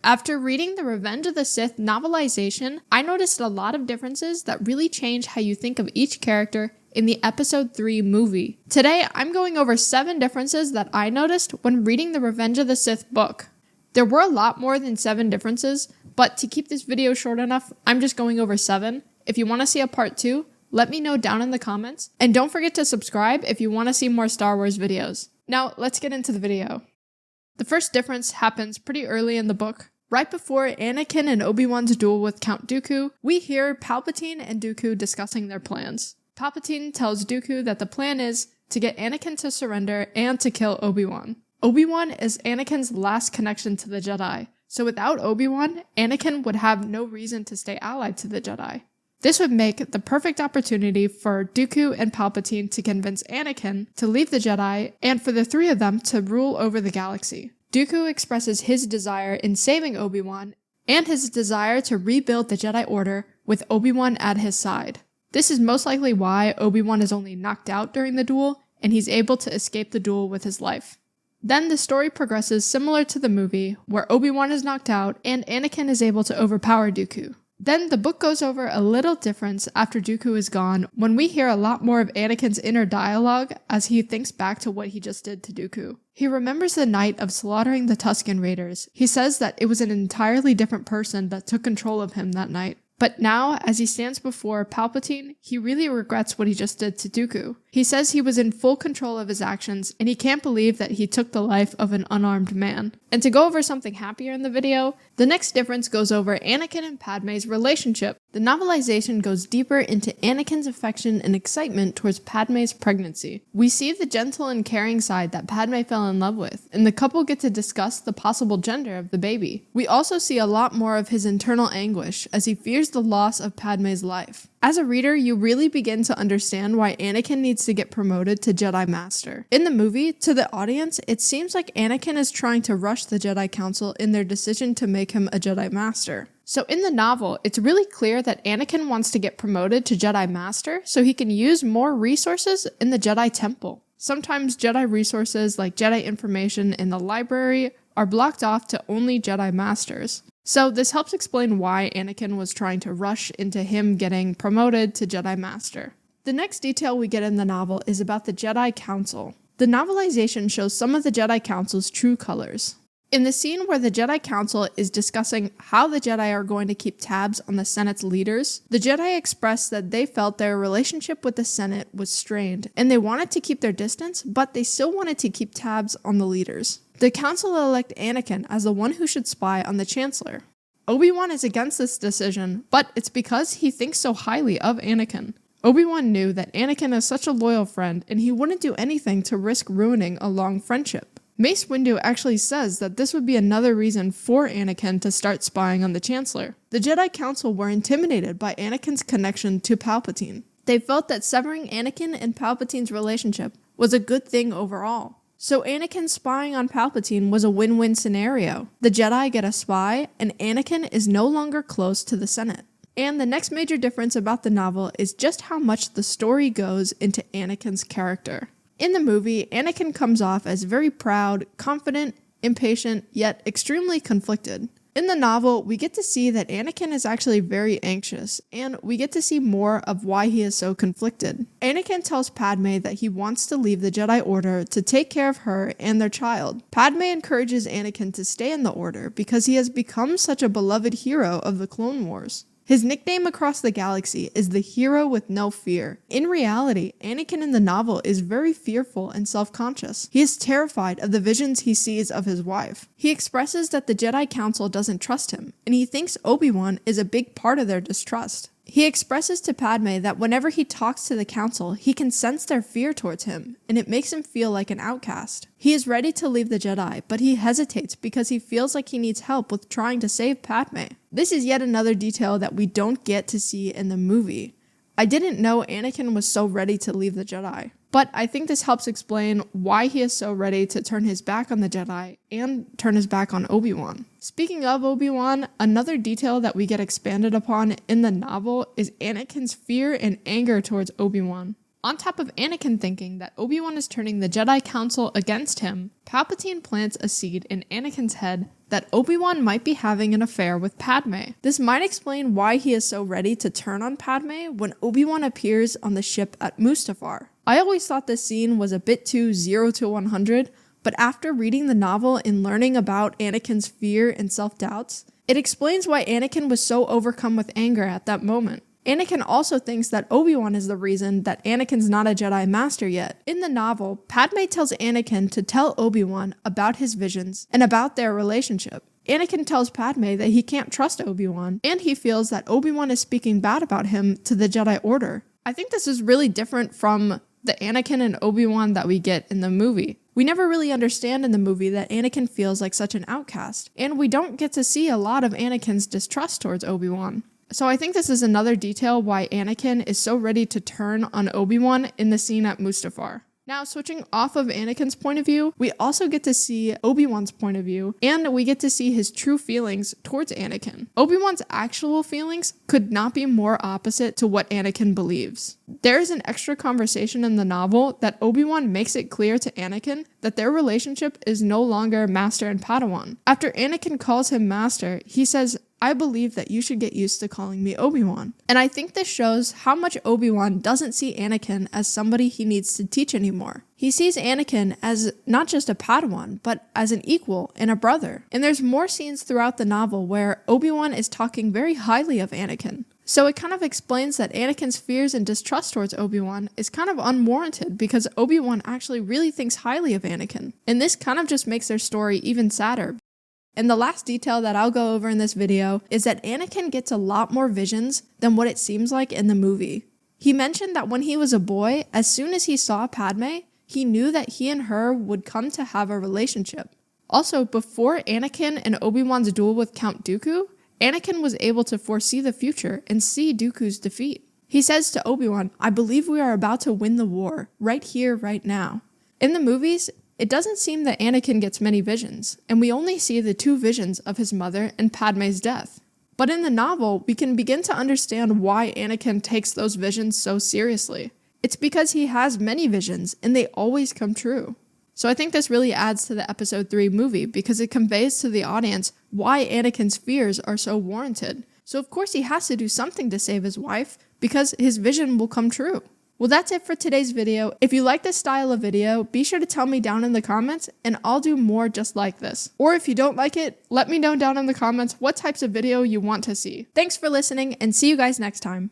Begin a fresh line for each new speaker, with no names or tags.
After reading the Revenge of the Sith novelization, I noticed a lot of differences that really change how you think of each character in the Episode 3 movie. Today, I'm going over 7 differences that I noticed when reading the Revenge of the Sith book. There were a lot more than 7 differences, but to keep this video short enough, I'm just going over 7. If you want to see a part 2, let me know down in the comments, and don't forget to subscribe if you want to see more Star Wars videos. Now, let's get into the video. The first difference happens pretty early in the book. Right before Anakin and Obi-Wan's duel with Count Dooku, we hear Palpatine and Dooku discussing their plans. Palpatine tells Dooku that the plan is to get Anakin to surrender and to kill Obi-Wan. Obi-Wan is Anakin's last connection to the Jedi, so without Obi-Wan, Anakin would have no reason to stay allied to the Jedi. This would make the perfect opportunity for Dooku and Palpatine to convince Anakin to leave the Jedi and for the three of them to rule over the galaxy. Dooku expresses his desire in saving Obi-Wan and his desire to rebuild the Jedi Order with Obi-Wan at his side. This is most likely why Obi-Wan is only knocked out during the duel and he's able to escape the duel with his life. Then the story progresses similar to the movie where Obi-Wan is knocked out and Anakin is able to overpower Dooku. Then the book goes over a little difference after Dooku is gone when we hear a lot more of Anakin's inner dialogue as he thinks back to what he just did to Dooku. He remembers the night of slaughtering the Tusken Raiders. He says that it was an entirely different person that took control of him that night. But now, as he stands before Palpatine, he really regrets what he just did to Dooku. He says he was in full control of his actions, and he can't believe that he took the life of an unarmed man. And to go over something happier in the video, the next difference goes over Anakin and Padme's relationship. The novelization goes deeper into Anakin's affection and excitement towards Padme's pregnancy. We see the gentle and caring side that Padme fell in love with, and the couple get to discuss the possible gender of the baby. We also see a lot more of his internal anguish as he fears the loss of Padme's life. As a reader, you really begin to understand why Anakin needs to get promoted to Jedi Master. In the movie, to the audience, it seems like Anakin is trying to rush the Jedi Council in their decision to make him a Jedi Master. So in the novel, it's really clear that Anakin wants to get promoted to Jedi Master so he can use more resources in the Jedi Temple. Sometimes Jedi resources like Jedi information in the library are blocked off to only Jedi Masters. So this helps explain why Anakin was trying to rush into him getting promoted to Jedi Master. The next detail we get in the novel is about the Jedi Council. The novelization shows some of the Jedi Council's true colors. In the scene where the Jedi Council is discussing how the Jedi are going to keep tabs on the Senate's leaders, the Jedi expressed that they felt their relationship with the Senate was strained, and they wanted to keep their distance, but they still wanted to keep tabs on the leaders. The Council elect Anakin as the one who should spy on the Chancellor. Obi-Wan is against this decision, but it's because he thinks so highly of Anakin. Obi-Wan knew that Anakin is such a loyal friend, and he wouldn't do anything to risk ruining a long friendship. Mace Windu actually says that this would be another reason for Anakin to start spying on the Chancellor. The Jedi Council were intimidated by Anakin's connection to Palpatine. They felt that severing Anakin and Palpatine's relationship was a good thing overall. So Anakin spying on Palpatine was a win-win scenario. The Jedi get a spy, and Anakin is no longer close to the Senate. And the next major difference about the novel is just how much the story goes into Anakin's character. In the movie, Anakin comes off as very proud, confident, impatient, yet extremely conflicted. In the novel, we get to see that Anakin is actually very anxious, and we get to see more of why he is so conflicted. Anakin tells Padme that he wants to leave the Jedi Order to take care of her and their child. Padme encourages Anakin to stay in the Order because he has become such a beloved hero of the Clone Wars. His nickname across the galaxy is the hero with no fear. In reality, Anakin in the novel is very fearful and self-conscious. He is terrified of the visions he sees of his wife. He expresses that the Jedi Council doesn't trust him, and he thinks Obi-Wan is a big part of their distrust. He expresses to Padme that whenever he talks to the Council, he can sense their fear towards him, and it makes him feel like an outcast. He is ready to leave the Jedi, but he hesitates because he feels like he needs help with trying to save Padme. This is yet another detail that we don't get to see in the movie. I didn't know Anakin was so ready to leave the Jedi. But I think this helps explain why he is so ready to turn his back on the Jedi and turn his back on Obi-Wan. Speaking of Obi-Wan, another detail that we get expanded upon in the novel is Anakin's fear and anger towards Obi-Wan. On top of Anakin thinking that Obi-Wan is turning the Jedi Council against him, Palpatine plants a seed in Anakin's head that Obi-Wan might be having an affair with Padme. This might explain why he is so ready to turn on Padme when Obi-Wan appears on the ship at Mustafar. I always thought this scene was a bit too 0 to 100, but after reading the novel and learning about Anakin's fear and self-doubts, it explains why Anakin was so overcome with anger at that moment. Anakin also thinks that Obi-Wan is the reason that Anakin's not a Jedi Master yet. In the novel, Padme tells Anakin to tell Obi-Wan about his visions and about their relationship. Anakin tells Padme that he can't trust Obi-Wan, and he feels that Obi-Wan is speaking bad about him to the Jedi Order. I think this is really different from the Anakin and Obi-Wan that we get in the movie. We never really understand in the movie that Anakin feels like such an outcast, and we don't get to see a lot of Anakin's distrust towards Obi-Wan. So I think this is another detail why Anakin is so ready to turn on Obi-Wan in the scene at Mustafar. Now, switching off of Anakin's point of view, we also get to see Obi-Wan's point of view, and we get to see his true feelings towards Anakin. Obi-Wan's actual feelings could not be more opposite to what Anakin believes. There is an extra conversation in the novel that Obi-Wan makes it clear to Anakin that their relationship is no longer Master and Padawan. After Anakin calls him Master, he says, "I believe that you should get used to calling me Obi-Wan." And I think this shows how much Obi-Wan doesn't see Anakin as somebody he needs to teach anymore. He sees Anakin as not just a Padawan, but as an equal and a brother. And there's more scenes throughout the novel where Obi-Wan is talking very highly of Anakin. So it kind of explains that Anakin's fears and distrust towards Obi-Wan is kind of unwarranted because Obi-Wan actually really thinks highly of Anakin. And this kind of just makes their story even sadder. And the last detail that I'll go over in this video is that Anakin gets a lot more visions than what it seems like in the movie. He mentioned that when he was a boy, as soon as he saw Padme, he knew that he and her would come to have a relationship. Also, before Anakin and Obi-Wan's duel with Count Dooku, Anakin was able to foresee the future and see Dooku's defeat. He says to Obi-Wan, "I believe we are about to win the war, right here, right now." In the movies, it doesn't seem that Anakin gets many visions, and we only see the 2 visions of his mother and Padme's death. But in the novel, we can begin to understand why Anakin takes those visions so seriously. It's because he has many visions, and they always come true. So I think this really adds to the Episode 3 movie because it conveys to the audience why Anakin's fears are so warranted. So of course he has to do something to save his wife because his vision will come true. Well, that's it for today's video. If you like this style of video, be sure to tell me down in the comments and I'll do more just like this. Or if you don't like it, let me know down in the comments what types of video you want to see. Thanks for listening and see you guys next time.